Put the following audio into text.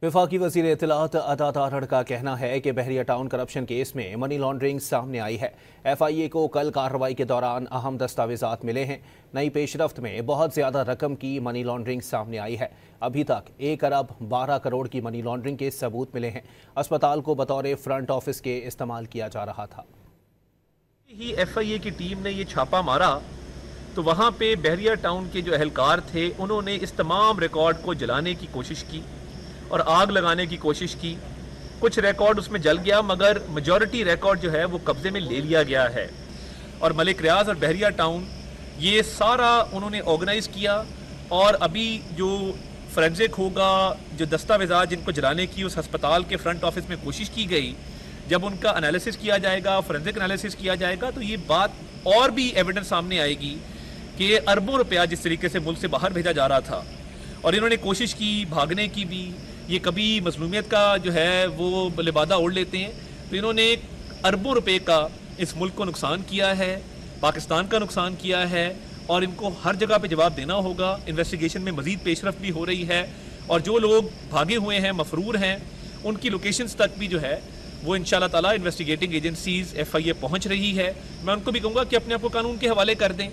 वफाकी वज़ीर इत्तलात अता तारड़ का कहना है कि बहरिया टाउन करप्शन केस में मनी लॉन्ड्रिंग सामने आई है। FIA को कल कार्रवाई के दौरान अहम दस्तावेजात मिले हैं। नई पेशरफ्त में बहुत ज़्यादा रकम की मनी लॉन्ड्रिंग सामने आई है। अभी तक 1 अरब 12 करोड़ की मनी लॉन्ड्रिंग के सबूत मिले हैं। अस्पताल को बतौर फ्रंट ऑफिस के इस्तेमाल किया जा रहा था। ही FIA की टीम ने ये छापा मारा तो वहाँ पे बहरिया टाउन के जो अहलकार थे उन्होंने इस तमाम रिकॉर्ड को जलाने की कोशिश की और आग लगाने की कोशिश की। कुछ रिकॉर्ड उसमें जल गया मगर मेजॉरिटी रिकॉर्ड जो है वो कब्जे में ले लिया गया है। और मलिक रियाज और बहरिया टाउन ये सारा उन्होंने ऑर्गेनाइज किया और अभी जो फोरेंसिक होगा, जो दस्तावेजात जिनको जलाने की उस अस्पताल के फ्रंट ऑफिस में कोशिश की गई, जब उनका एनालिसिस किया जाएगा, फोरेंसिक एनालिसिस किया जाएगा तो ये बात और भी एविडेंस सामने आएगी कि अरबों रुपया जिस तरीके से मुल्क से बाहर भेजा जा रहा था और इन्होंने कोशिश की भागने की भी। ये कभी मजलूमियत का जो है वो लिबादा ओढ़ लेते हैं, तो इन्होंने अरबों रुपए का इस मुल्क को नुकसान किया है, पाकिस्तान का नुकसान किया है और इनको हर जगह पे जवाब देना होगा। इन्वेस्टिगेशन में मजीद पेशरफ भी हो रही है और जो लोग भागे हुए हैं, मफरूर हैं, उनकी लोकेशंस तक भी जो है वो इंशाल्लाह ताला इन्वेस्टिगेटिंग एजेंसीज FIA पहुंच रही है। मैं उनको भी कहूँगा कि अपने आप को कानून के हवाले कर दें।